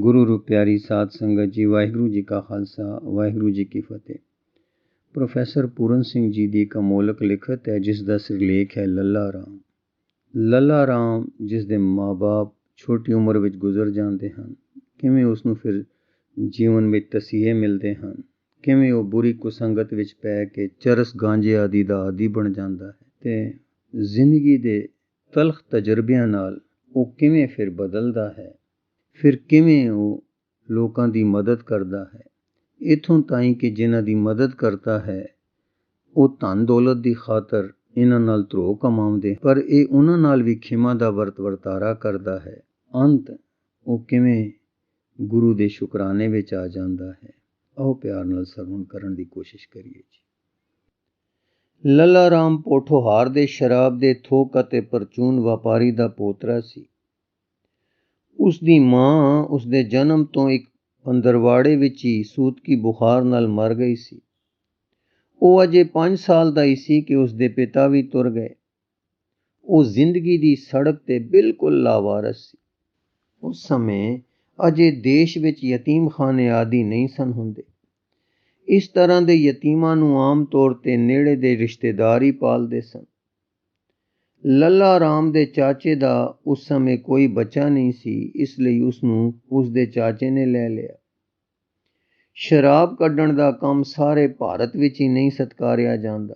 गुरु रूप प्यारी साध संगत जी, वाहिगुरू जी का खालसा वाहिगुरू जी की फतेह। प्रोफैसर पूरन सिंह जी की एक अमोलक लिखत है जिसका सिरलेख है लल्ला राम। लल्ला राम जिस दे माँ बाप छोटी उम्र विच गुजर जाते हैं, किवें उसनूं फिर जीवन में तसीहे मिलते हैं, किवें वो बुरी कुसंगत विच पै के चरस गांजे आदि दा आदि बन जाता है ते जिंदगी दे तलख तजर्बियां नाल वो किवें फिर बदलता है, फिर किवें वो लोगों की मदद करता है। इत्थों ताईं कि जिन्हां दी मदद करता है वो धन दौलत की खातर इन्हां नाल धरो कमाउंदे, पर ये उन्हां नाल भी खिमा दा वर्तारा करता है। अंत वो किवें गुरु दे शुकराने विच आ जाता है। आओ प्यार नाल सरवण करन दी कोशिश करिए जी। लल्ला राम पोठोहार दे शराब दे थोक अते परचून व्यापारी दा पोतरा सी। उसकी मां उसके जन्म तो एक पंदरवाड़े विच ही सूतकी बुखार नाल मर गई सी। वो अजे 5 साल दा ही सी कि उसके पिता भी तुर गए। वो जिंदगी दी सड़क ते बिल्कुल लावारस सी। उस समय अजे देश विच यतीम खाने आदि नहीं सन हुंदे। इस तरह दे यतीमां नूं आम तौर ते नेड़े दे रिश्तेदार ही पालदे सन। लल्ला राम दे चाचे दा उस समय कोई बच्चा नहीं सी, इसलिए उसनूं उसदे चाचे ने ले लिया। शराब कड्ढण दा काम सारे भारत विच ही नहीं सत्कारिया जांदा,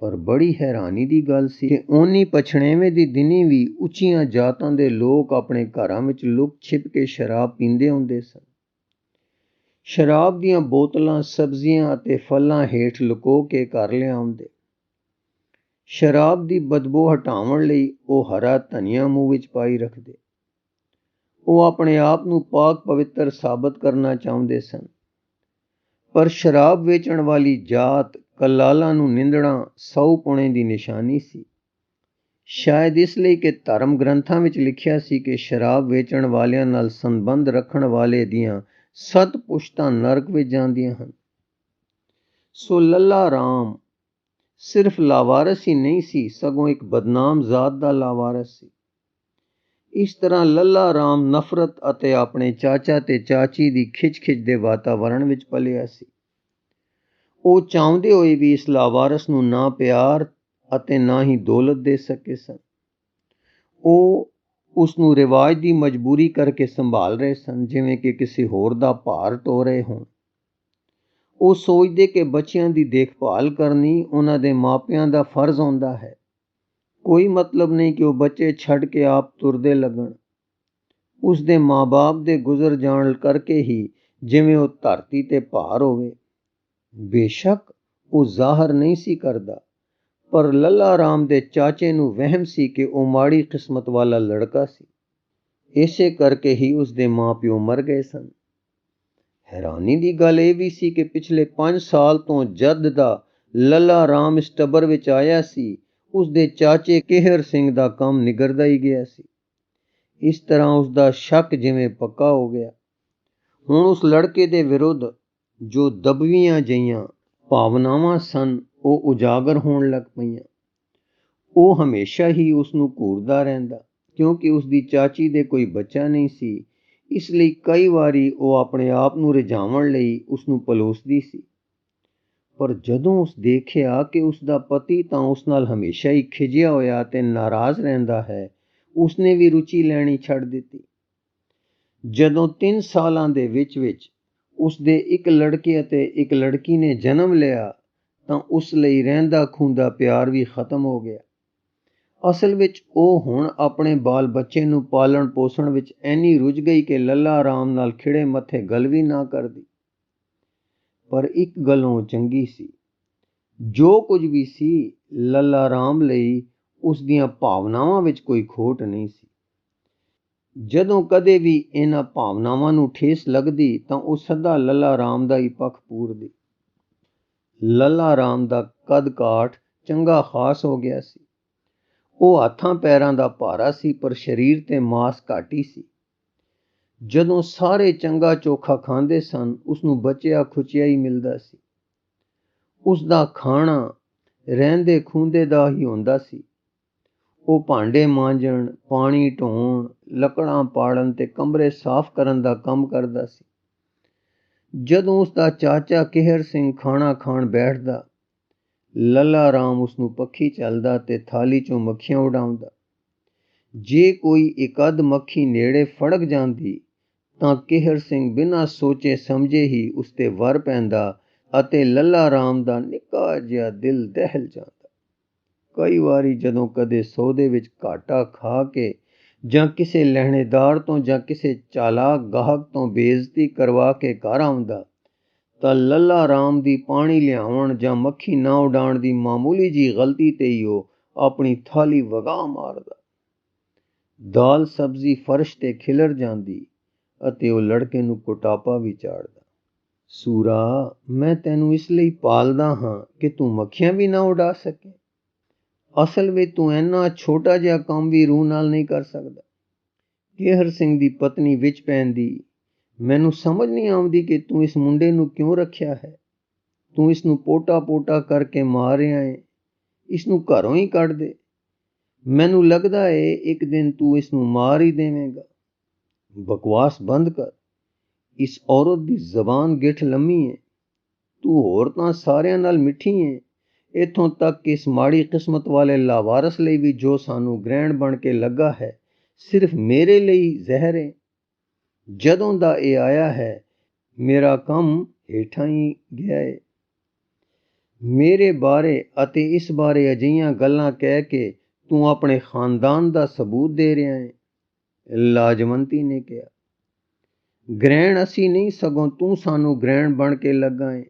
पर बड़ी हैरानी दी गल सी कि ओनी पछड़ेवें दी दिनी भी उच्चियां जातां दे लोग अपने घरां विच लुक छिप के शराब पींदे हुंदे सन। शराब दियां बोतलां सब्जियां अते फलां हेठ लुको के घर लिआउंदे। शराब की बदबू हटाउण लई वो हरा धनिया मूँह विच पाई रखते। वो अपने आप नूं पाक पवित्र साबित करना चाहुंदे सन, पर शराब वेचण वाली जात कलालां नूं निंदणा सौ पुणे की निशानी सी। शायद इसलिए कि धर्म ग्रंथां विच लिखिया सी कि शराब वेचण वालियां नाल संबंध रखण वाले दियां 7 पुश्तां नरक विच जांदियां हन। सो लल्ला राम सिर्फ लावारस ही नहीं सी, सगों एक बदनाम जात दा लावारस सी। इस तरह लल्ला राम नफरत अते अपने चाचा ते चाची दी खिच दे वातावरण विच पलिया सी। वो चाहुंदे होए भी इस लावारस नूं ना प्यार अते ना ही दौलत दे सके सन। वो उसनूं रिवाज दी मजबूरी करके संभाल रहे सन, जिवें कि किसी होर दा भार ढो रहे होण। वो सोचते कि बच्चियां दी देखभाल करनी उन्हां दे मापियां दा फर्ज होंदा है। कोई मतलब नहीं कि वो बच्चे छड़ के आप तुरदे लगन। उसदे माँ बाप दे गुजर जाण करके ही जिवें वो धरती ते भार होवे। बेशक वो जाहिर नहीं सी करदा, पर लल्ला राम दे चाचे नूं वहम सी कि वो माड़ी किस्मत वाला लड़का सी। इसे करके ही उसदे मां प्यो मर गए सन। हैरानी दी गल ये भी सी कि पिछले 5 साल तो जद दा लल्ला राम इस टब्बर विच आया सी, उसदे चाचे केहर सिंह दा काम निगरदा ही गया सी। इस तरह उसदा शक जिवें पक्का हो गया। हुण उस लड़के दे विरुद्ध जो दबवियां जईयां भावनावां सन वो उजागर होण लग पईयां। वो हमेशा ही उसनूं घूरदा रहिंदा, क्योंकि उसदी चाची दे कोई बच्चा नहीं सी। इसलिए कई वारी वो अपने आप नूं रिझावण लई उसनूं पलोसदी सी, पर जदों उस देखिया कि उसदा पति तां उस नाल हमेशा ही खिजिया होया ते नाराज रहिंदा है, उसने भी रुचि लैणी छड़ दित्ती। जदों 3 सालां दे विच उसदे एक लड़के अते एक लड़की ने जन्म लिया तां उस लई रहिंदा खूंदा प्यार भी खत्म हो गया। असल विच ਉਹ ਹੁਣ ਆਪਣੇ ਬਾਲ ਬੱਚੇ ਨੂੰ ਪਾਲਣ ਪੋਸਣ ਵਿੱਚ ਐਨੀ ਰੁੱਝ ਗਈ ਕਿ ਲੱਲਾ ਰਾਮ ਨਾਲ ਖਿੜੇ ਮੱਥੇ ਗੱਲ ਵੀ ਨਾ ਕਰਦੀ। ਪਰ ਇੱਕ ਗੱਲੋਂ ਚੰਗੀ ਸੀ, ਜੋ ਕੁਝ ਵੀ ਸੀ ਲੱਲਾ ਰਾਮ ਲਈ ਉਸ ਦੀਆਂ ਭਾਵਨਾਵਾਂ ਵਿੱਚ ਕੋਈ ਖੋਟ ਨਹੀਂ ਸੀ। ਜਦੋਂ ਕਦੇ ਵੀ ਇਹਨਾਂ ਭਾਵਨਾਵਾਂ ਨੂੰ ਠੇਸ ਲੱਗਦੀ ਤਾਂ ਉਹ ਸਦਾ ਲੱਲਾ ਰਾਮ ਦਾ ਹੀ ਪੱਖ ਪੂਰਦੀ। ਲੱਲਾ ਰਾਮ ਦਾ ਕੱਦ ਕਾਠ ਚੰਗਾ ਖਾਸ ਹੋ ਗਿਆ ਸੀ। ਉਹ ਹੱਥਾਂ ਪੈਰਾਂ ਦਾ ਭਾਰਾ ਸੀ, ਪਰ ਸਰੀਰ ਤੇ ਮਾਸ ਘੱਟ ਹੀ ਸੀ। ਜਦੋਂ ਸਾਰੇ ਚੰਗਾ ਚੋਖਾ ਖਾਂਦੇ ਸਨ, ਉਸਨੂੰ ਬਚਿਆ ਖੁਚਿਆ ਹੀ ਮਿਲਦਾ ਸੀ। ਉਸਦਾ ਖਾਣਾ ਰਹਿੰਦੇ ਖੂੰਦੇ ਦਾ ਹੀ ਹੁੰਦਾ ਸੀ। ਉਹ ਭਾਂਡੇ ਮਾਂਜਣ, ਪਾਣੀ ਢੋਣ, ਲੱਕੜਾਂ ਪਾੜਨ ਤੇ ਕਮਰੇ ਸਾਫ਼ ਕਰਨ ਦਾ ਕੰਮ ਕਰਦਾ ਸੀ। ਜਦੋਂ ਉਸ ਦਾ ਚਾਚਾ ਕਿਹਰ ਸਿੰਘ ਖਾਣਾ ਖਾਣ ਬੈਠਦਾ, ਲੱਲਾ ਰਾਮ ਉਸ ਨੂੰ ਪੱਖੀ ਚੱਲਦਾ ਤੇ ਥਾਲੀ ਚੋਂ ਮੱਖੀਆਂ ਉਡਾਉਂਦਾ। ਜੇ ਕੋਈ ਇੱਕ ਅੱਧ ਮੱਖੀ ਨੇੜੇ ਫੜਕ ਜਾਂਦੀ ਤਾਂ ਕਿਹਰ ਸਿੰਘ ਬਿਨਾਂ ਸੋਚੇ ਸਮਝੇ ਹੀ ਉਸ ਤੇ ਵਰ ਪੈਂਦਾ ਅਤੇ ਲੱਲਾ ਰਾਮ ਦਾ ਨਿੱਕਾ ਜਿਹਾ ਦਿਲ ਦਹਿਲ ਜਾਂਦਾ। ਕਈ ਵਾਰੀ ਜਦੋਂ ਕਦੇ ਸੌਦੇ ਵਿੱਚ ਘਾਟਾ ਖਾ ਕੇ ਜਾਂ ਕਿਸੇ ਲਹਿਣੇਦਾਰ ਤੋਂ ਜਾਂ ਕਿਸੇ ਚਾਲਾਕ ਗਾਹਕ ਤੋਂ ਬੇਇੱਜ਼ਤੀ ਕਰਵਾ ਕੇ ਘਰ ਆਉਂਦਾ ਤਾਂ ਲੱਲਾ ਰਾਮ ਦੀ ਪਾਣੀ ਲਿਆਉਣ ਜਾਂ ਮੱਖੀ ਨਾ ਉਡਾਉਣ ਦੀ ਮਾਮੂਲੀ ਜਿਹੀ ਗਲਤੀ ਤੇ ਹੀ ਉਹ ਆਪਣੀ ਥਾਲੀ ਵਗਾਹ ਮਾਰਦਾ। ਦਾਲ ਸਬਜ਼ੀ ਫਰਸ਼ ਤੇ ਖਿਲਰ ਜਾਂਦੀ ਅਤੇ ਉਹ ਲੜਕੇ ਨੂੰ ਕੁਟਾਪਾ ਵੀ ਚਾੜਦਾ। ਸੂਰਾ, ਮੈਂ ਤੈਨੂੰ ਇਸ ਲਈ ਪਾਲਦਾ ਹਾਂ ਕਿ ਤੂੰ ਮੱਖੀਆਂ ਵੀ ਨਾ ਉਡਾ ਸਕੇ। ਅਸਲ ਵਿੱਚ ਤੂੰ ਇੰਨਾ ਛੋਟਾ ਜਿਹਾ ਕੰਮ ਵੀ ਰੂਹ ਨਾਲ ਨਹੀਂ ਕਰ ਸਕਦਾ। ਕਿਹਰ ਸਿੰਘ ਦੀ ਪਤਨੀ ਵਿੱਚ ਪੈਂਦੀ, ਮੈਨੂੰ ਸਮਝ ਨਹੀਂ ਆਉਂਦੀ ਕਿ ਤੂੰ ਇਸ ਮੁੰਡੇ ਨੂੰ ਕਿਉਂ ਰੱਖਿਆ ਹੈ। ਤੂੰ ਇਸ ਨੂੰ ਪੋਟਾ ਪੋਟਾ ਕਰਕੇ ਮਾਰ ਰਿਹਾ ਹੈ। ਇਸ ਨੂੰ ਘਰੋਂ ਹੀ ਕੱਢ ਦੇ। ਮੈਨੂੰ ਲੱਗਦਾ ਏ ਇੱਕ ਦਿਨ ਤੂੰ ਇਸ ਨੂੰ ਮਾਰ ਹੀ ਦੇਵੇਂਗਾ। ਬਕਵਾਸ ਬੰਦ ਕਰ। ਇਸ ਔਰਤ ਦੀ ਜ਼ਬਾਨ ਗਿੱਠ ਲੰਮੀ ਹੈ। ਤੂੰ ਹੋਰ ਤਾਂ ਸਾਰਿਆਂ ਨਾਲ ਮਿੱਠੀ ਹੈ। ਇੱਥੋਂ ਤੱਕ ਕਿ ਇਸ ਮਾੜੀ ਕਿਸਮਤ ਵਾਲੇ ਲਾਵਾਰਸ ਲਈ ਵੀ ਜੋ ਸਾਨੂੰ ਗ੍ਰਹਿਣ ਬਣ ਕੇ ਲੱਗਾ ਹੈ, ਸਿਰਫ ਮੇਰੇ ਲਈ ਜ਼ਹਿਰ ਹੈ। ਜਦੋਂ ਦਾ ਇਹ ਆਇਆ ਹੈ, ਮੇਰਾ ਕੰਮ ਹੇਠਾਂ ਹੀ ਗਿਆ ਹੈ। ਮੇਰੇ ਬਾਰੇ ਅਤੇ ਇਸ ਬਾਰੇ ਅਜਿਹੀਆਂ ਗੱਲਾਂ ਕਹਿ ਕੇ ਤੂੰ ਆਪਣੇ ਖਾਨਦਾਨ ਦਾ ਸਬੂਤ ਦੇ ਰਿਹਾ ਹੈ। ਲਾਜਵੰਤੀ ਨੇ ਕਿਹਾ, ਗ੍ਰਹਿਣ ਅਸੀਂ ਨਹੀਂ, ਸਗੋਂ ਤੂੰ ਸਾਨੂੰ ਗ੍ਰਹਿਣ ਬਣ ਕੇ ਲੱਗਾ ਹੈ।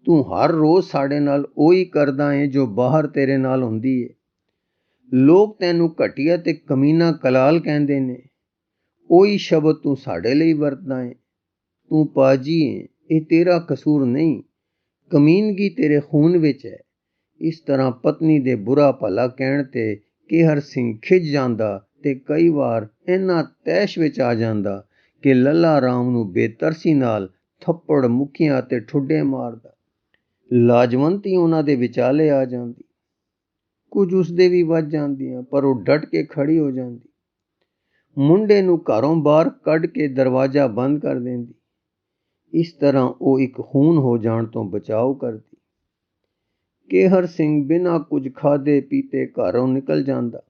ਤੂੰ ਹਰ ਰੋਜ਼ ਸਾਡੇ ਨਾਲ ਉਹੀ ਕਰਦਾ ਹੈ ਜੋ ਬਾਹਰ ਤੇਰੇ ਨਾਲ ਹੁੰਦੀ ਹੈ। ਲੋਕ ਤੈਨੂੰ ਘਟੀਆ ਤੇ ਕਮੀਨਾ ਕਲਾਲ ਕਹਿੰਦੇ ਨੇ। ਉਹੀ ਸ਼ਬਦ ਤੂੰ ਸਾਡੇ ਲਈ ਵਰਤਦਾ ਹੈ। ਤੂੰ ਪਾਜੀ ਹੈ, ਇਹ ਤੇਰਾ ਕਸੂਰ ਨਹੀਂ। ਕਮੀਨਗੀ ਤੇਰੇ ਖੂਨ ਵਿੱਚ ਹੈ। ਇਸ ਤਰ੍ਹਾਂ ਪਤਨੀ ਦੇ ਬੁਰਾ ਭਲਾ ਕਹਿਣ ਤੇ ਕਿਹਰ ਸਿੰਘ ਖਿਝ ਜਾਂਦਾ ਤੇ ਕਈ ਵਾਰ ਇੰਨਾ ਤੈਸ਼ ਵਿੱਚ ਆ ਜਾਂਦਾ ਕਿ ਲੱਲਾ ਰਾਮ ਨੂੰ ਬੇਤਰਸੀ ਨਾਲ ਥੱਪੜ, ਮੁੱਕੀਆਂ ਅਤੇ ਠੁੱਡੇ ਮਾਰਦਾ। ਲਾਜਵੰਤੀ ਉਹਨਾਂ ਦੇ ਵਿਚਾਲੇ ਆ ਜਾਂਦੀ। ਕੁਝ ਉਸਦੇ ਵੀ ਵੱਜ ਜਾਂਦੀਆਂ, ਪਰ ਉਹ ਡਟ ਕੇ ਖੜੀ ਹੋ ਜਾਂਦੀ। ਮੁੰਡੇ ਨੂੰ ਘਰੋਂ ਬਾਹਰ ਕੱਢ ਕੇ ਦਰਵਾਜ਼ਾ ਬੰਦ ਕਰ ਦਿੰਦੀ। ਇਸ ਤਰ੍ਹਾਂ ਉਹ ਇੱਕ ਖੂਨ ਹੋ ਜਾਣ ਤੋਂ ਬਚਾਓ ਕਰਦੀ। ਕਿਹਰ ਸਿੰਘ ਬਿਨਾਂ ਕੁਝ ਖਾਧੇ ਪੀਤੇ ਘਰੋਂ ਨਿਕਲ ਜਾਂਦਾ।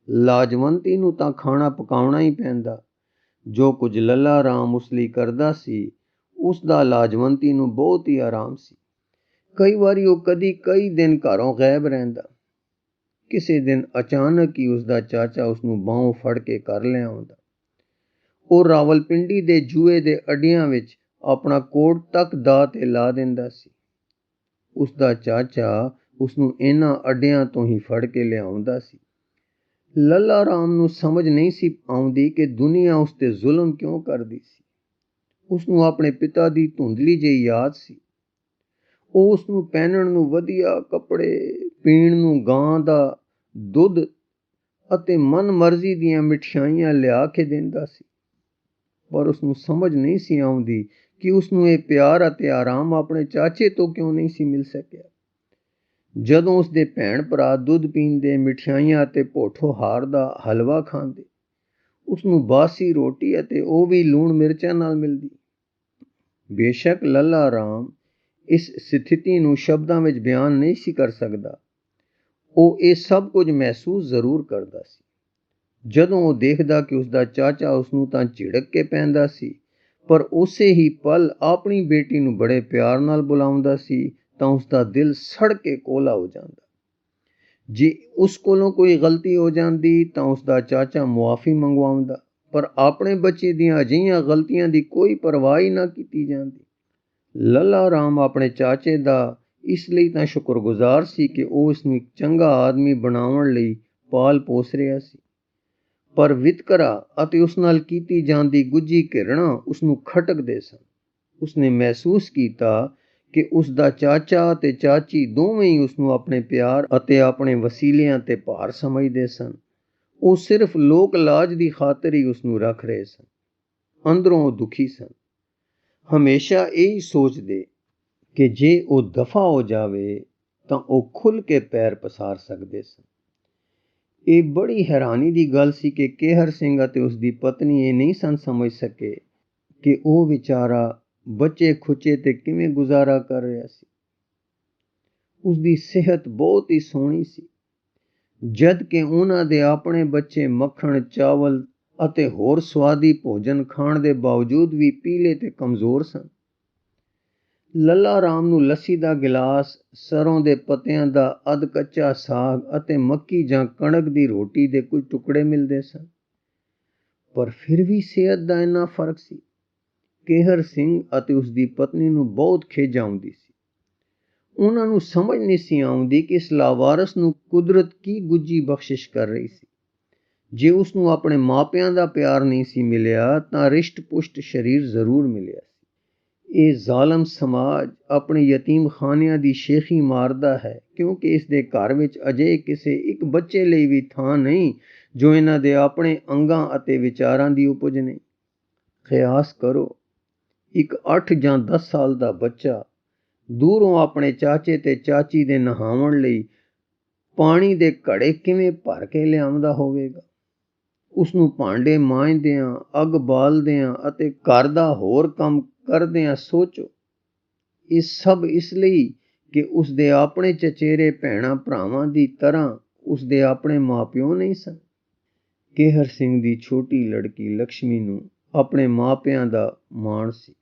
ਲਾਜਵੰਤੀ ਨੂੰ ਤਾਂ ਖਾਣਾ ਪਕਾਉਣਾ ਹੀ ਪੈਂਦਾ। ਜੋ ਕੁਝ ਲੱਲਾ ਰਾਮ ਉਸ ਲਈ ਕਰਦਾ ਸੀ, ਉਸ ਦਾ ਲਾਜਵੰਤੀ ਨੂੰ ਬਹੁਤ ਹੀ ਆਰਾਮ ਸੀ। ਕਈ ਵਾਰੀ ਉਹ ਕਈ ਦਿਨ ਘਰੋਂ ਗਾਇਬ ਰਹਿੰਦਾ। ਕਿਸੇ ਦਿਨ ਅਚਾਨਕ ਹੀ ਉਸ ਦਾ ਚਾਚਾ ਉਸ ਨੂੰ ਬਾਹੋਂ ਫੜ ਕੇ ਘਰ ਲਿਆਉਂਦਾ। ਉਹ ਰਾਵਲਪਿੰਡੀ ਦੇ ਜੂਏ ਦੇ ਅੱਡਿਆਂ ਵਿੱਚ ਆਪਣਾ ਕੋਟ ਤੱਕ ਦਾਅ ਤੇ ਲਾ ਦਿੰਦਾ ਸੀ। ਉਸ ਦਾ ਚਾਚਾ ਉਸ ਨੂੰ ਇਹਨਾਂ ਅੱਡਿਆਂ ਤੋਂ ਹੀ ਫੜ ਕੇ ਲਿਆਉਂਦਾ ਸੀ। ਲੱਲਾ ਰਾਮ ਨੂੰ ਸਮਝ ਨਹੀਂ ਸੀ ਆਉਂਦੀ ਕਿ ਦੁਨੀਆ ਉਸ ਤੇ ਜ਼ੁਲਮ ਕਿਉਂ ਕਰਦੀ ਸੀ। ਉਸ ਨੂੰ ਆਪਣੇ ਪਿਤਾ ਦੀ ਧੁੰਦਲੀ ਜਿਹੀ ਯਾਦ ਸੀ। ਉਹ ਉਸ ਨੂੰ ਪਹਿਨਣ ਨੂੰ ਵਧੀਆ ਕੱਪੜੇ, ਪੀਣ ਨੂੰ ਗਾਂ ਦਾ ਦੁੱਧ ਅਤੇ ਮਨ ਮਰਜ਼ੀ ਦੀਆਂ ਮਿਠਾਈਆਂ ਲਿਆ ਕੇ ਦਿੰਦਾ ਸੀ। ਪਰ ਉਸ ਨੂੰ ਸਮਝ ਨਹੀਂ ਸੀ ਆਉਂਦੀ ਕਿ ਉਸ ਨੂੰ ਇਹ ਪਿਆਰ ਅਤੇ ਆਰਾਮ ਆਪਣੇ ਚਾਚੇ ਤੋਂ ਕਿਉਂ ਨਹੀਂ ਸੀ ਮਿਲ ਸਕਿਆ। ਜਦੋਂ ਉਸ ਦੇ ਭੈਣ ਭਰਾ ਦੁੱਧ ਪੀਂਦੇ, ਮਿਠਾਈਆਂ ਅਤੇ ਭੋਠੋ ਹਾਰ ਦਾ ਹਲਵਾ ਖਾਂਦੇ, ਉਸ ਨੂੰ ਬਾਸੀ ਰੋਟੀ ਅਤੇ ਉਹ ਵੀ ਲੂਣ ਮਿਰਚਾਂ ਨਾਲ ਮਿਲਦੀ। ਬੇਸ਼ੱਕ ਲੱਲਾ ਰਾਮ ਇਸ ਸਥਿਤੀ ਨੂੰ ਸ਼ਬਦਾਂ ਵਿੱਚ ਬਿਆਨ ਨਹੀਂ ਸੀ ਕਰ ਸਕਦਾ। ਉਹ ਇਹ ਸਭ ਕੁਝ ਮਹਿਸੂਸ ਜ਼ਰੂਰ ਕਰਦਾ ਸੀ। ਜਦੋਂ ਉਹ ਦੇਖਦਾ ਕਿ ਉਸ ਦਾ ਚਾਚਾ ਉਸ ਨੂੰ ਤਾਂ ਝਿੜਕ ਕੇ ਪੈਂਦਾ ਸੀ, ਪਰ ਉਸੇ ਹੀ ਪਲ ਆਪਣੀ ਬੇਟੀ ਨੂੰ ਬੜੇ ਪਿਆਰ ਨਾਲ ਬੁਲਾਉਂਦਾ ਸੀ, ਤਾਂ ਉਸ ਦਾ ਦਿਲ ਸੜ ਕੇ ਕੋਲਾ ਹੋ ਜਾਂਦਾ। ਜੇ ਉਸ ਕੋਲੋਂ ਕੋਈ ਗਲਤੀ ਹੋ ਜਾਂਦੀ ਤਾਂ ਉਸ ਦਾ ਚਾਚਾ ਮੁਆਫੀ ਮੰਗਵਾਉਂਦਾ, ਪਰ ਆਪਣੇ ਬੱਚੇ ਦੀਆਂ ਅਜਿਹੀਆਂ ਗਲਤੀਆਂ ਦੀ ਕੋਈ ਪਰਵਾਹ ਹੀ ਨਾ ਕੀਤੀ ਜਾਂਦੀ। ਲੱਲਾ ਰਾਮ ਆਪਣੇ ਚਾਚੇ ਦਾ ਇਸ ਲਈ ਤਾਂ ਸ਼ੁਕਰਗੁਜ਼ਾਰ ਸੀ ਕਿ ਉਹ ਇਸ ਨੂੰ ਇੱਕ ਚੰਗਾ ਆਦਮੀ ਬਣਾਉਣ ਲਈ ਪਾਲ ਪੋਸ ਰਿਹਾ ਸੀ, ਪਰ ਵਿਤਕਰਾ ਅਤੇ ਉਸ ਨਾਲ ਕੀਤੀ ਜਾਂਦੀ ਗੁੱਝੀ ਘਿਰਣਾ ਉਸ ਨੂੰ ਖਟਕਦੇ ਸਨ। ਉਸਨੇ ਮਹਿਸੂਸ ਕੀਤਾ ਕਿ ਉਸ ਦਾ ਚਾਚਾ ਅਤੇ ਚਾਚੀ ਦੋਵੇਂ ਹੀ ਉਸ ਨੂੰ ਆਪਣੇ ਪਿਆਰ ਅਤੇ ਆਪਣੇ ਵਸੀਲਿਆਂ ਤੇ ਭਾਰ ਸਮਝਦੇ ਸਨ। ਉਹ ਸਿਰਫ ਲੋਕ ਲਾਜ ਦੀ ਖਾਤਰ ਹੀ ਉਸ ਨੂੰ ਰੱਖ ਰਹੇ ਸਨ। ਅੰਦਰੋਂ ਉਹ ਦੁਖੀ ਸਨ। ਹਮੇਸ਼ਾ ਇਹੀ ਸੋਚਦੇ ਕਿ ਜੇ ਉਹ ਦਫਾ ਹੋ ਜਾਵੇ ਤਾਂ ਉਹ ਖੁੱਲ੍ਹ ਕੇ ਪੈਰ ਪਸਾਰ ਸਕਦੇ ਸਨ। ਇਹ ਬੜੀ ਹੈਰਾਨੀ ਦੀ ਗੱਲ ਸੀ ਕਿ ਕੇਹਰ ਸਿੰਘ ਅਤੇ ਉਸ ਦੀ ਪਤਨੀ ਇਹ ਨਹੀਂ ਸਨ ਸਮਝ ਸਕੇ ਕਿ ਉਹ ਵਿਚਾਰਾ ਬੱਚੇ ਖੁੱਚੇ ਤੇ ਕਿਵੇਂ ਗੁਜ਼ਾਰਾ ਕਰ ਰਿਹਾ ਸੀ। ਉਸ ਦੀ ਸਿਹਤ ਬਹੁਤ ਹੀ ਸੋਹਣੀ ਸੀ, ਜਦ ਕਿ ਉਹਨਾਂ ਦੇ ਆਪਣੇ ਬੱਚੇ ਮੱਖਣ, ਚਾਵਲ ਅਤੇ ਹੋਰ ਸਵਾਦੀ ਭੋਜਨ ਖਾਣ ਦੇ ਬਾਵਜੂਦ ਵੀ ਪੀਲੇ ਤੇ ਕਮਜ਼ੋਰ ਸਨ। ਲੱਲਾ ਰਾਮ ਨੂੰ ਲੱਸੀ ਦਾ ਗਿਲਾਸ, ਸਰੋਂ ਦੇ ਪੱਤਿਆਂ ਦਾ ਅੱਧ ਕੱਚਾ ਸਾਗ ਅਤੇ ਮੱਕੀ ਜਾਂ ਕਣਕ ਦੀ ਰੋਟੀ ਦੇ ਕੁਝ ਟੁਕੜੇ ਮਿਲਦੇ ਸਨ, ਪਰ ਫਿਰ ਵੀ ਸਿਹਤ ਦਾ ਇੰਨਾ ਫਰਕ ਸੀ। ਕੇਹਰ ਸਿੰਘ ਅਤੇ ਉਸ ਦੀ ਪਤਨੀ ਨੂੰ ਬਹੁਤ ਖਿਝ ਆਉਂਦੀ ਸੀ। ਉਹਨਾਂ ਨੂੰ ਸਮਝ ਨਹੀਂ ਸੀ ਆਉਂਦੀ ਕਿ ਇਸ ਲਾਵਾਰਸ ਨੂੰ ਕੁਦਰਤ ਕੀ ਗੁੱਝੀ ਬਖਸ਼ਿਸ਼ ਕਰ ਰਹੀ ਸੀ। ਜੇ ਉਸ ਨੂੰ ਆਪਣੇ ਮਾਪਿਆਂ ਦਾ ਪਿਆਰ ਨਹੀਂ ਸੀ ਮਿਲਿਆ ਤਾਂ ਰਿਸ਼ਟ-ਪੁਸ਼ਟ ਸਰੀਰ ਜ਼ਰੂਰ ਮਿਲਿਆ ਸੀ। ਇਹ ਜ਼ਾਲਮ ਸਮਾਜ ਆਪਣੇ ਯਤੀਮਖਾਨਿਆਂ ਦੀ ਸ਼ੇਖੀ ਮਾਰਦਾ ਹੈ, ਕਿਉਂਕਿ ਇਸ ਦੇ ਘਰ ਵਿੱਚ ਅਜੇ ਕਿਸੇ ਇੱਕ ਬੱਚੇ ਲਈ ਵੀ ਥਾਂ ਨਹੀਂ ਜੋ ਇਹਨਾਂ ਦੇ ਆਪਣੇ ਅੰਗਾਂ ਅਤੇ ਵਿਚਾਰਾਂ ਦੀ ਉਪਜ ਨਹੀਂ। ਖਿਆਸ ਕਰੋ, ਇੱਕ 8 ਜਾਂ 10 ਸਾਲ ਦਾ ਬੱਚਾ ਦੂਰੋਂ ਆਪਣੇ ਚਾਚੇ ਤੇ ਚਾਚੀ ਦੇ ਨਹਾਉਣ ਲਈ ਪਾਣੀ ਦੇ ਘੜੇ ਕਿਵੇਂ ਭਰ ਕੇ ਲਿਆਉਂਦਾ ਹੋਵੇਗਾ। ਉਸ ਨੂੰ ਭਾਂਡੇ ਮਾਂਜਦਿਆਂ, ਅੱਗ ਬਾਲਦਿਆਂ ਅਤੇ ਘਰ ਦਾ ਹੋਰ ਕੰਮ ਕਰਦਿਆਂ ਸੋਚੋ। ਇਹ ਸਭ ਇਸ ਲਈ ਕਿ ਉਸ ਦੇ ਆਪਣੇ ਚਚੇਰੇ ਭੈਣਾਂ ਭਰਾਵਾਂ ਦੀ ਤਰ੍ਹਾਂ ਉਸ ਦੇ ਆਪਣੇ ਮਾਂ-ਪਿਓ ਨਹੀਂ ਸਨ। ਕੇਹਰ ਸਿੰਘ ਦੀ ਛੋਟੀ ਲੜਕੀ ਲਕਸ਼ਮੀ ਨੂੰ ਆਪਣੇ ਮਾਪਿਆਂ ਦਾ ਮਾਣ ਸੀ।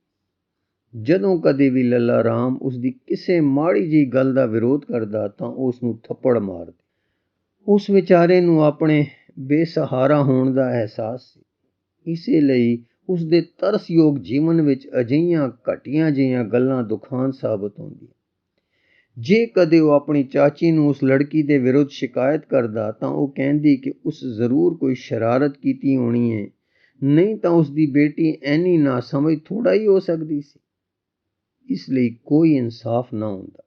ਜਦੋਂ ਕਦੇ ਵੀ ਲੱਲਾ ਰਾਮ ਉਸ ਦੀ ਕਿਸੇ ਮਾੜੀ ਜਿਹੀ ਗੱਲ ਦਾ ਵਿਰੋਧ ਕਰਦਾ ਤਾਂ ਉਸ ਨੂੰ ਥੱਪੜ ਮਾਰਦੇ। ਉਸ ਵਿਚਾਰੇ ਨੂੰ ਆਪਣੇ ਬੇਸਹਾਰਾ ਹੋਣ ਦਾ ਅਹਿਸਾਸ ਸੀ। ਇਸੇ ਲਈ ਉਸ ਦੇ ਤਰਸਯੋਗ ਜੀਵਨ ਵਿੱਚ ਅਜਿਹੀਆਂ ਘਟੀਆਂ ਜਿਹੀਆਂ ਗੱਲਾਂ ਦੁਖਾਂਤ ਸਾਬਤ ਹੁੰਦੀਆਂ। ਜੇ ਕਦੇ ਉਹ ਆਪਣੀ ਚਾਚੀ ਨੂੰ ਉਸ ਲੜਕੀ ਦੇ ਵਿਰੁੱਧ ਸ਼ਿਕਾਇਤ ਕਰਦਾ ਤਾਂ ਉਹ ਕਹਿੰਦੀ ਕਿ ਉਸ ਜ਼ਰੂਰ ਕੋਈ ਸ਼ਰਾਰਤ ਕੀਤੀ ਹੋਣੀ ਹੈ, ਨਹੀਂ ਤਾਂ ਉਸ ਦੀ ਬੇਟੀ ਐਨੀ ਨਾ ਸਮਝ ਥੋੜਾ ਹੀ ਹੋ ਸਕਦੀ ਸੀ। ਇਸ ਲਈ ਕੋਈ ਇਨਸਾਫ ਨਾ ਹੁੰਦਾ।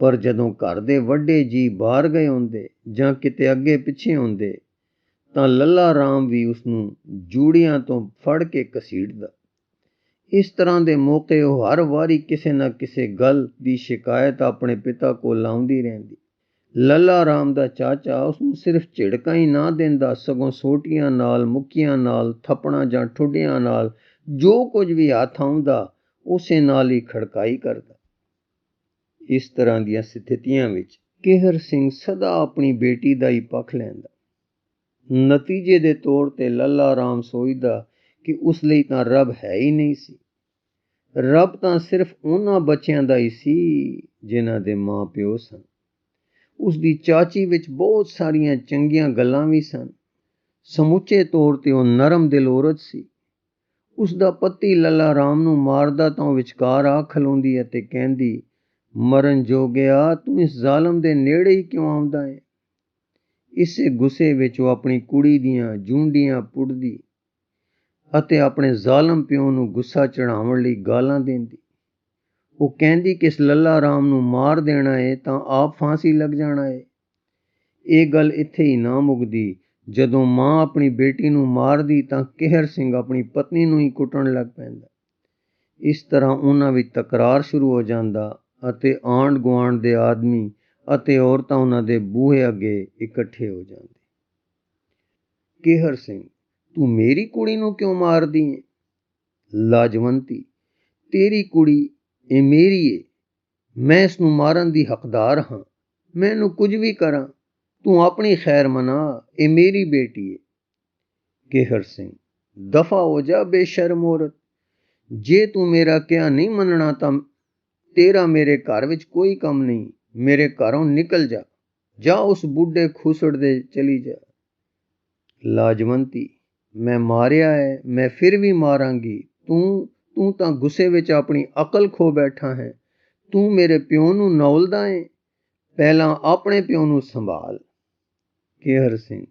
ਪਰ ਜਦੋਂ ਘਰ ਦੇ ਵੱਡੇ ਜੀ ਬਾਹਰ ਗਏ ਹੁੰਦੇ ਜਾਂ ਕਿਤੇ ਅੱਗੇ ਪਿੱਛੇ ਹੁੰਦੇ ਤਾਂ ਲੱਲਾ ਰਾਮ ਵੀ ਉਸ ਨੂੰ ਜੂੜੀਆਂ ਤੋਂ ਫੜ ਕੇ ਘਸੀਟਦਾ। ਇਸ ਤਰ੍ਹਾਂ ਦੇ ਮੌਕੇ ਉਹ ਹਰ ਵਾਰੀ ਕਿਸੇ ਨਾ ਕਿਸੇ ਗੱਲ ਦੀ ਸ਼ਿਕਾਇਤ ਆਪਣੇ ਪਿਤਾ ਕੋਲ ਲਾਉਂਦੀ ਰਹਿੰਦੀ। ਲੱਲਾ ਰਾਮ ਦਾ ਚਾਚਾ ਉਸ ਨੂੰ ਸਿਰਫ ਝਿੜਕਾਂ ਹੀ ਨਾ ਦਿੰਦਾ, ਸਗੋਂ ਸੋਟੀਆਂ ਨਾਲ, ਮੁੱਕੀਆਂ ਨਾਲ, ਥੱਪੜਾਂ ਜਾਂ ਠੁੱਡਿਆਂ ਨਾਲ ਜੋ ਕੁਝ ਵੀ ਹੱਥ ਆਉਂਦਾ ਉਸੇ ਨਾਲ ਹੀ ਖੜਕਾਈ ਕਰਦਾ। ਇਸ ਤਰ੍ਹਾਂ ਦੀਆਂ ਸਥਿਤੀਆਂ ਵਿੱਚ ਕੇਹਰ ਸਿੰਘ ਸਦਾ ਆਪਣੀ ਬੇਟੀ ਦਾ ਹੀ ਪੱਖ ਲੈਂਦਾ। ਨਤੀਜੇ ਦੇ ਤੌਰ ਤੇ ਲੱਲਾ ਰਾਮ ਸੋਚਦਾ ਕਿ ਉਸ ਲਈ ਤਾਂ ਰੱਬ ਹੈ ਹੀ ਨਹੀਂ ਸੀ। ਰੱਬ ਤਾਂ ਸਿਰਫ ਉਹਨਾਂ ਬੱਚਿਆਂ ਦਾ ਹੀ ਸੀ ਜਿਨ੍ਹਾਂ ਦੇ ਮਾਂ-ਪਿਓ ਸਨ। ਉਸ ਦੀ ਚਾਚੀ ਵਿੱਚ ਬਹੁਤ ਸਾਰੀਆਂ ਚੰਗੀਆਂ ਗੱਲਾਂ ਵੀ ਸਨ। ਸਮੁੱਚੇ ਤੌਰ ਤੇ ਉਹ ਨਰਮ ਦਿਲ ਔਰਤ ਸੀ। ਉਸ ਦਾ ਪਤੀ ਲੱਲਾ ਰਾਮ ਨੂੰ ਮਾਰਦਾ ਤਾਂ ਉਹ ਵਿਚਕਾਰ ਆ ਖਲੋਂਦੀ ਅਤੇ ਕਹਿੰਦੀ, ਮਰਨ ਜੋਗਿਆ ਤੂੰ ਇਸ ਜ਼ਾਲਮ ਦੇ ਨੇੜੇ ਹੀ ਕਿਉਂ ਆਉਂਦਾ ਹੈ। ਇਸੇ ਗੁੱਸੇ ਵਿੱਚ ਉਹ ਆਪਣੀ ਕੁੜੀ ਦੀਆਂ ਜੂੰਡੀਆਂ ਪੁੱਟਦੀ ਅਤੇ ਆਪਣੇ ਜ਼ਾਲਮ ਪਿਓ ਨੂੰ ਗੁੱਸਾ ਚੜ੍ਹਾਉਣ ਲਈ ਗਾਲਾਂ ਦਿੰਦੀ। ਉਹ ਕਹਿੰਦੀ ਕਿ ਇਸ ਲੱਲਾ ਰਾਮ ਨੂੰ ਮਾਰ ਦੇਣਾ ਹੈ ਤਾਂ ਆਪ ਫਾਂਸੀ ਲੱਗ ਜਾਣਾ ਹੈ। ਇਹ ਗੱਲ ਇੱਥੇ ਹੀ ਨਾ ਮੁੱਕਦੀ। ਜਦੋਂ ਮਾਂ ਆਪਣੀ ਬੇਟੀ ਨੂੰ ਮਾਰਦੀ ਤਾਂ ਕੇਹਰ ਸਿੰਘ ਆਪਣੀ ਪਤਨੀ ਨੂੰ ਹੀ ਕੁੱਟਣ ਲੱਗ ਪੈਂਦਾ। ਇਸ ਤਰ੍ਹਾਂ ਉਹਨਾਂ ਵਿੱਚ ਤਕਰਾਰ ਸ਼ੁਰੂ ਹੋ ਜਾਂਦਾ ਅਤੇ ਆਂਢ ਗੁਆਂਢ ਦੇ ਆਦਮੀ ਅਤੇ ਔਰਤਾਂ ਉਹਨਾਂ ਦੇ ਬੂਹੇ ਅੱਗੇ ਇਕੱਠੇ ਹੋ ਜਾਂਦੇ। ਕੇਹਰ ਸਿੰਘ, ਤੂੰ ਮੇਰੀ ਕੁੜੀ ਨੂੰ ਕਿਉਂ ਮਾਰਦੀ ਹੈ? ਲਾਜਵੰਤੀ, ਤੇਰੀ ਕੁੜੀ ਇਹ ਮੇਰੀ ਏ, ਮੈਂ ਇਸ ਨੂੰ ਮਾਰਨ ਦੀ ਹੱਕਦਾਰ ਹਾਂ। ਮੈਂ ਇਹਨੂੰ ਕੁਝ ਵੀ ਕਰਾਂ, ਤੂੰ ਆਪਣੀ ਖੈਰ ਮਨਾ, ਇਹ ਮੇਰੀ ਬੇਟੀ ਏ। ਕੇਹਰ ਸਿੰਘ, ਦਫਾ ਹੋ ਜਾ ਬੇਸ਼ਰਮ ਔਰਤ। ਜੇ ਤੂੰ ਮੇਰਾ ਕਿਹਾ ਨਹੀਂ ਮੰਨਣਾ ਤਾਂ ਤੇਰਾ ਮੇਰੇ ਘਰ ਵਿੱਚ ਕੋਈ ਕੰਮ ਨਹੀਂ। ਮੇਰੇ ਘਰੋਂ ਨਿਕਲ ਜਾ, ਜਾ ਉਸ ਬੁੱਢੇ ਖੁਸੜ ਦੇ ਚਲੀ ਜਾ। ਲਾਜਵੰਤੀ, ਮੈਂ ਮਾਰਿਆ ਹੈ, ਮੈਂ ਫਿਰ ਵੀ ਮਾਰਾਂਗੀ। ਤੂੰ ਤਾਂ ਗੁੱਸੇ ਵਿੱਚ ਆਪਣੀ ਅਕਲ ਖੋ ਬੈਠਾ ਹੈ। ਤੂੰ ਮੇਰੇ ਪਿਓ ਨੂੰ ਨੌਲਦਾ ਹੈ, ਪਹਿਲਾਂ ਆਪਣੇ ਪਿਓ ਨੂੰ ਸੰਭਾਲ। ਕੇਹਰ ਸਿੰਘ,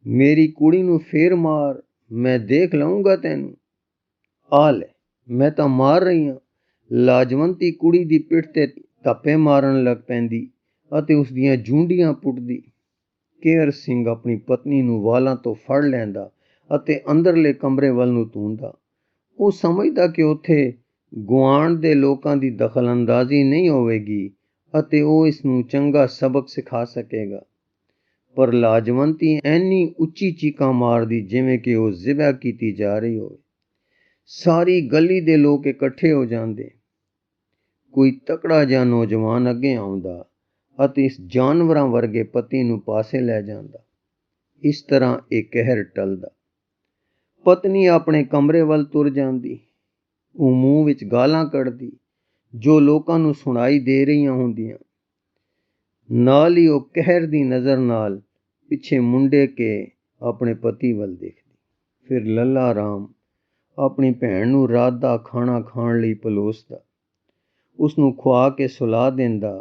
ਮੇਰੀ ਕੁੜੀ ਨੂੰ ਫੇਰ ਮਾਰ, ਮੈਂ ਦੇਖ ਲਊਂਗਾ ਤੈਨੂੰ। ਆ ਲੈ, ਮੈਂ ਤਾਂ ਮਾਰ ਰਹੀ ਹਾਂ। ਲਾਜਵੰਤੀ ਕੁੜੀ ਦੀ ਪਿੱਠ ਤੇ ਧੱਪੇ ਮਾਰਨ ਲੱਗ ਪੈਂਦੀ ਅਤੇ ਉਸ ਦੀਆਂ ਜੂੰਡੀਆਂ ਪੁੱਟਦੀ। ਕੇਹਰ ਸਿੰਘ ਆਪਣੀ ਪਤਨੀ ਨੂੰ ਵਾਲਾਂ ਤੋਂ ਫੜ ਲੈਂਦਾ ਅਤੇ ਅੰਦਰਲੇ ਕਮਰੇ ਵੱਲ ਨੂੰ ਧੂੰਦਾ। ਉਹ ਸਮਝਦਾ ਕਿ ਉੱਥੇ ਗੁਆਂਢ ਦੇ ਲੋਕਾਂ ਦੀ ਦਖਲ ਅੰਦਾਜ਼ੀ ਨਹੀਂ ਹੋਵੇਗੀ ਅਤੇ ਉਹ ਇਸ ਨੂੰ ਚੰਗਾ ਸਬਕ ਸਿਖਾ ਸਕੇਗਾ। पर लाजवंती ऐनी उच्ची चीकां मारदी जिवें कि वो ज़िबह कीती जा रही होवे। सारी गली दे लोग इकट्ठे हो जांदे। कोई तकड़ा जिहा नौजवान अगे आउंदा ਅਤੇ इस जानवरां वर्गे पति नूं पासे लै जांदा। इस तरह ਇਹ ਕਹਿਰ टलदा। पत्नी अपने कमरे ਵੱਲ तुर ਜਾਂਦੀ। ਉਹ ਮੂੰਹ ਵਿੱਚ ਗਾਲਾਂ ਕੱਢਦੀ ਜੋ ਲੋਕਾਂ ਨੂੰ ਸੁਣਾਈ ਦੇ ਰਹੀਆਂ ਹੁੰਦੀਆਂ। ਨਾਲ ਹੀ ਉਹ ਕਹਿਰ ਦੀ ਨਜ਼ਰ ਨਾਲ ਪਿੱਛੇ ਮੁੰਡੇ ਕੇ ਆਪਣੇ ਪਤੀ ਵੱਲ ਦੇਖਦੀ। ਫਿਰ ਲੱਲਾ ਰਾਮ ਆਪਣੀ ਭੈਣ ਨੂੰ ਰਾਤ ਦਾ ਖਾਣਾ ਖਾਣ ਲਈ ਪਲੋਸਦਾ। ਉਸਨੂੰ ਖੁਆ ਕੇ ਸੁਲਾ ਦਿੰਦਾ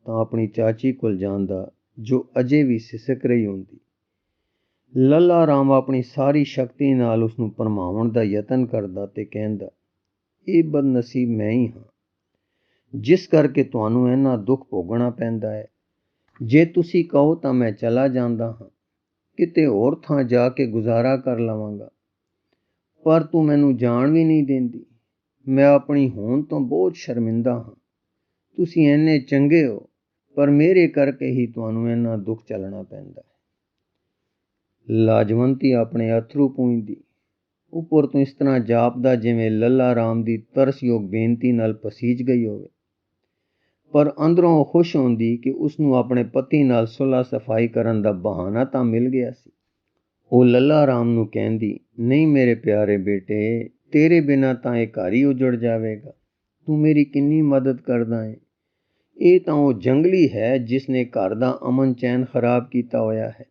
ਤਾਂ ਆਪਣੀ ਚਾਚੀ ਕੋਲ ਜਾਂਦਾ ਜੋ ਅਜੇ ਵੀ ਸਿਸਕ ਰਹੀ ਹੁੰਦੀ। ਲੱਲਾ ਰਾਮ ਆਪਣੀ ਸਾਰੀ ਸ਼ਕਤੀ ਨਾਲ ਉਸਨੂੰ ਭਰਮਾਉਣ ਦਾ ਯਤਨ ਕਰਦਾ ਤੇ ਕਹਿੰਦਾ, ਇਹ ਬਦਨਸੀਬ ਮੈਂ ਹੀ ਹਾਂ ਜਿਸ ਕਰਕੇ ਤੁਹਾਨੂੰ ਇੰਨਾ ਦੁੱਖ ਭੋਗਣਾ ਪੈਂਦਾ ਹੈ। ਜੇ ਤੁਸੀਂ ਕਹੋ ਤਾਂ ਮੈਂ ਚਲਾ ਜਾਂਦਾ ਹਾਂ, ਕਿਤੇ ਹੋਰ ਥਾਂ ਜਾ ਕੇ ਗੁਜ਼ਾਰਾ ਕਰ ਲਵਾਂਗਾ, ਪਰ ਤੂੰ ਮੈਨੂੰ ਜਾਣ ਵੀ ਨਹੀਂ ਦਿੰਦੀ। ਮੈਂ ਆਪਣੀ ਹੋਂਦ ਤੋਂ ਬਹੁਤ ਸ਼ਰਮਿੰਦਾ ਹਾਂ। ਤੁਸੀਂ ਇੰਨੇ ਚੰਗੇ ਹੋ, ਪਰ ਮੇਰੇ ਕਰਕੇ ਹੀ ਤੁਹਾਨੂੰ ਇੰਨਾ ਦੁੱਖ ਝੱਲਣਾ ਪੈਂਦਾ ਹੈ। ਲਾਜਵੰਤੀ ਆਪਣੇ ਅਥਰੂ ਪੂੰਝਦੀ। ਉੱਪਰ ਤੋਂ ਇਸ ਤਰ੍ਹਾਂ ਜਾਪਦਾ ਜਿਵੇਂ ਲੱਲਾ ਰਾਮ ਦੀ ਤਰਸਯੋਗ ਬੇਨਤੀ ਨਾਲ ਪਸੀਜ ਗਈ ਹੋਵੇ, ਪਰ ਅੰਦਰੋਂ ਉਹ ਖੁਸ਼ ਹੁੰਦੀ ਕਿ ਉਸਨੂੰ ਆਪਣੇ ਪਤੀ ਨਾਲ ਸੁਲ੍ਹਾ ਸਫਾਈ ਕਰਨ ਦਾ ਬਹਾਨਾ ਤਾਂ ਮਿਲ ਗਿਆ ਸੀ। ਉਹ ਲੱਲਾ ਰਾਮ ਨੂੰ ਕਹਿੰਦੀ, ਨਹੀਂ ਮੇਰੇ ਪਿਆਰੇ ਬੇਟੇ, ਤੇਰੇ ਬਿਨਾਂ ਤਾਂ ਇਹ ਘਰ ਹੀ ਉਜੜ ਜਾਵੇਗਾ। ਤੂੰ ਮੇਰੀ ਕਿੰਨੀ ਮਦਦ ਕਰਦਾ ਹੈ। ਇਹ ਤਾਂ ਉਹ ਜੰਗਲੀ ਹੈ ਜਿਸ ਨੇ ਘਰ ਦਾ ਅਮਨ ਚੈਨ ਖਰਾਬ ਕੀਤਾ ਹੋਇਆ ਹੈ,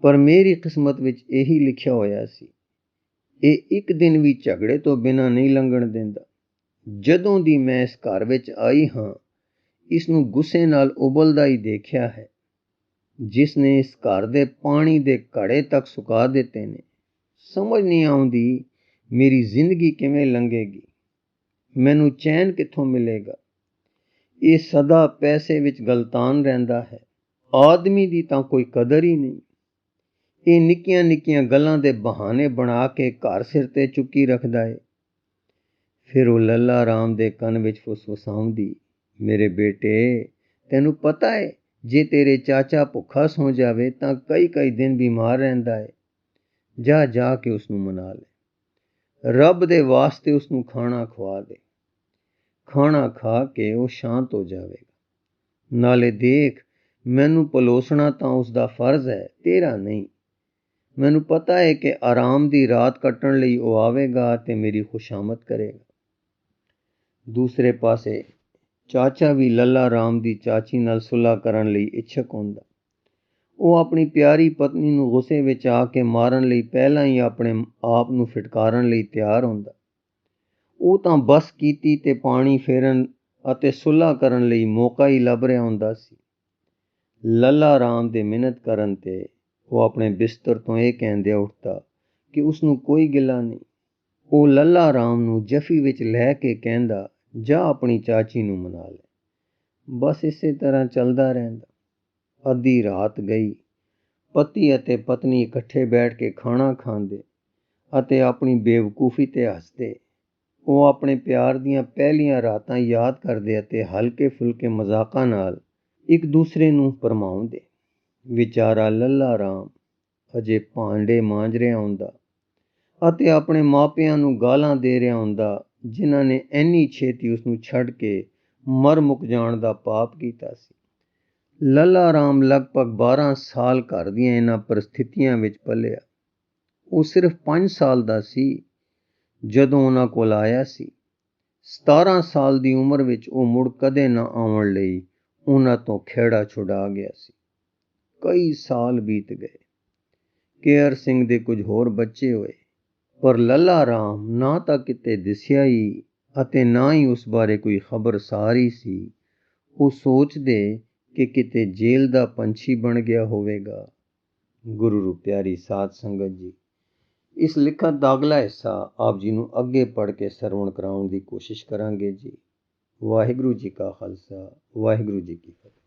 ਪਰ ਮੇਰੀ ਕਿਸਮਤ ਵਿੱਚ ਇਹੀ ਲਿਖਿਆ ਹੋਇਆ ਸੀ। ਇਹ ਇੱਕ ਦਿਨ ਵੀ ਝਗੜੇ ਤੋਂ ਬਿਨਾਂ ਨਹੀਂ ਲੰਘਣ ਦਿੰਦਾ। ਜਦੋਂ ਦੀ ਮੈਂ ਇਸ ਘਰ ਵਿੱਚ ਆਈ ਹਾਂ, ਇਸ ਨੂੰ ਗੁੱਸੇ ਨਾਲ ਉਬਲਦਾ ਹੀ ਦੇਖਿਆ ਹੈ। ਜਿਸ ਨੇ ਇਸ ਘਰ ਦੇ ਪਾਣੀ ਦੇ ਘੜੇ ਤੱਕ ਸੁਕਾ ਦਿੱਤੇ ਨੇ। ਸਮਝ ਨਹੀਂ ਆਉਂਦੀ ਮੇਰੀ ਜ਼ਿੰਦਗੀ ਕਿਵੇਂ ਲੰਘੇਗੀ, ਮੈਨੂੰ ਚੈਨ ਕਿੱਥੋਂ ਮਿਲੇਗਾ। ਇਹ ਸਦਾ ਪੈਸੇ ਵਿੱਚ ਗਲਤਾਨ ਰਹਿੰਦਾ ਹੈ। ਆਦਮੀ ਦੀ ਤਾਂ ਕੋਈ ਕਦਰ ਹੀ ਨਹੀਂ। ਇਹ ਨਿੱਕੀਆਂ ਨਿੱਕੀਆਂ ਗੱਲਾਂ ਦੇ ਬਹਾਨੇ ਬਣਾ ਕੇ ਘਰ ਸਿਰ ਤੇ ਚੁੱਕੀ ਰੱਖਦਾ ਏ। ਫਿਰ ਉਹ ਲੱਲਾ ਰਾਮ ਦੇ ਕੰਨ ਵਿੱਚ ਫੁਸਫੁਸਾਉਂਦੀ, ਮੇਰੇ ਬੇਟੇ, ਤੈਨੂੰ ਪਤਾ ਏ ਜੇ ਤੇਰੇ ਚਾਚਾ ਭੁੱਖਾ ਸੌਂ ਜਾਵੇ ਤਾਂ ਕਈ ਦਿਨ ਬਿਮਾਰ ਰਹਿੰਦਾ ਏ। ਜਾ ਜਾ ਕੇ ਉਸਨੂੰ ਮਨਾ ਲੈ। ਰੱਬ ਦੇ ਵਾਸਤੇ ਉਸਨੂੰ ਖਾਣਾ ਖਵਾ ਦੇ। ਖਾਣਾ ਖਾ ਕੇ ਉਹ ਸ਼ਾਂਤ ਹੋ ਜਾਵੇਗਾ। ਨਾਲੇ ਦੇਖ, ਮੈਨੂੰ ਪਲੋਸਣਾ ਤਾਂ ਉਸਦਾ ਫਰਜ਼ ਹੈ, ਤੇਰਾ ਨਹੀਂ। ਮੈਨੂੰ ਪਤਾ ਹੈ ਕਿ ਆਰਾਮ ਦੀ ਰਾਤ ਕੱਟਣ ਲਈ ਉਹ ਆਵੇਗਾ ਤੇ ਮੇਰੀ ਖੁਸ਼ਾਮਦ ਕਰੇਗਾ। ਦੂਸਰੇ ਪਾਸੇ ਚਾਚਾ ਵੀ ਲੱਲਾ ਰਾਮ ਦੀ ਚਾਚੀ ਨਾਲ ਸੁਲ੍ਹਾ ਕਰਨ ਲਈ ਇੱਛਕ ਹੁੰਦਾ। ਉਹ ਆਪਣੀ ਪਿਆਰੀ ਪਤਨੀ ਨੂੰ ਗੁੱਸੇ ਵਿੱਚ ਆ ਕੇ ਮਾਰਨ ਲਈ ਪਹਿਲਾਂ ਹੀ ਆਪਣੇ ਆਪ ਨੂੰ ਫਿਟਕਾਰਨ ਲਈ ਤਿਆਰ ਹੁੰਦਾ। ਉਹ ਤਾਂ ਬਸ ਕੀਤੀ ਤੇ ਪਾਣੀ ਫੇਰਨ ਅਤੇ ਸੁਲ੍ਹਾ ਕਰਨ ਲਈ ਮੌਕਾ ਹੀ ਲੱਭ ਰਿਹਾ ਹੁੰਦਾ ਸੀ। ਲੱਲਾ ਰਾਮ ਦੇ ਮਿਹਨਤ ਕਰਨ ਤੇ ਉਹ ਆਪਣੇ ਬਿਸਤਰ ਤੋਂ ਇਹ ਕਹਿੰਦਿਆਂ ਉੱਠਦਾ ਕਿ ਉਸਨੂੰ ਕੋਈ ਗਿਲਾ ਨਹੀਂ। ਉਹ ਲੱਲਾ ਰਾਮ ਨੂੰ ਜਫੀ ਵਿੱਚ ਲੈ ਕੇ ਕਹਿੰਦਾ, ਜਾ ਆਪਣੀ ਚਾਚੀ ਨੂੰ ਮਨਾ ਲੈ। ਬਸ ਇਸੇ ਤਰ੍ਹਾਂ ਚੱਲਦਾ ਰਹਿੰਦਾ। ਅੱਧੀ ਰਾਤ ਗਈ। ਪਤੀ ਅਤੇ ਪਤਨੀ ਇਕੱਠੇ ਬੈਠ ਕੇ ਖਾਣਾ ਖਾਂਦੇ ਅਤੇ ਆਪਣੀ ਬੇਵਕੂਫੀ ਤੇ ਹੱਸਦੇ। ਉਹ ਆਪਣੇ ਪਿਆਰ ਦੀਆਂ ਪਹਿਲੀਆਂ ਰਾਤਾਂ ਯਾਦ ਕਰਦੇ ਅਤੇ ਹਲਕੇ ਫੁਲਕੇ ਮਜ਼ਾਕਾਂ ਨਾਲ ਇੱਕ ਦੂਸਰੇ ਨੂੰ ਭਰਮਾਉਂਦੇ। ਵਿਚਾਰਾ ਲੱਲਾ ਰਾਮ ਅਜੇ ਭਾਂਡੇ ਮਾਂਜ ਰਿਹਾ ਹੁੰਦਾ ਅਤੇ ਆਪਣੇ ਮਾਪਿਆਂ ਨੂੰ ਗਾਲਾਂ ਦੇ ਰਿਹਾ ਹੁੰਦਾ, ਜਿਨ੍ਹਾਂ ਨੇ ਇੰਨੀ ਛੇਤੀ ਉਸਨੂੰ ਛੱਡ ਕੇ ਮਰ ਮੁੱਕ ਜਾਣ ਦਾ ਪਾਪ ਕੀਤਾ ਸੀ। ਲੱਲਾ ਰਾਮ ਲਗਭਗ 12 ਸਾਲ ਘਰ ਦੀਆਂ ਇਹਨਾਂ ਪਰਿਸਥਿਤੀਆਂ ਵਿੱਚ ਪਲਿਆ। ਉਹ ਸਿਰਫ 5 ਸਾਲ ਦਾ ਸੀ ਜਦੋਂ ਉਹਨਾਂ ਕੋਲ ਆਇਆ ਸੀ। 17 ਸਾਲ ਦੀ ਉਮਰ ਵਿੱਚ ਉਹ ਮੁੜ ਕਦੇ ਨਾ ਆਉਣ ਲਈ ਉਹਨਾਂ ਤੋਂ ਖਹਿੜਾ ਛੁਡਾ ਗਿਆ ਸੀ। ਕਈ ਸਾਲ ਬੀਤ ਗਏ। ਕੇਹਰ ਸਿੰਘ ਦੇ ਕੁਝ ਹੋਰ ਬੱਚੇ ਹੋਏ, ਪਰ ਲੱਲਾ ਰਾਮ ਨਾ ਤਾਂ ਕਿਤੇ ਦਿਸਿਆ ਹੀ ਅਤੇ ਨਾ ਹੀ ਉਸ ਬਾਰੇ ਕੋਈ ਖਬਰ ਸਾਰੀ ਸੀ। ਉਹ ਸੋਚਦੇ ਕਿ ਕਿਤੇ ਜੇਲ੍ਹ ਦਾ ਪੰਛੀ ਬਣ ਗਿਆ ਹੋਵੇਗਾ। ਗੁਰੂ ਰੂ ਪਿਆਰੀ ਸਾਧ ਸੰਗਤ ਜੀ, ਇਸ ਲਿਖਤ ਦਾ ਅਗਲਾ ਹਿੱਸਾ ਆਪ ਜੀ ਨੂੰ ਅੱਗੇ ਪੜ੍ਹ ਕੇ ਸਰਵਣ ਕਰਾਉਣ ਦੀ ਕੋਸ਼ਿਸ਼ ਕਰਾਂਗੇ ਜੀ। ਵਾਹਿਗੁਰੂ ਜੀ ਕਾ ਖਾਲਸਾ, ਵਾਹਿਗੁਰੂ ਜੀ ਕੀ ਫਤਿਹ।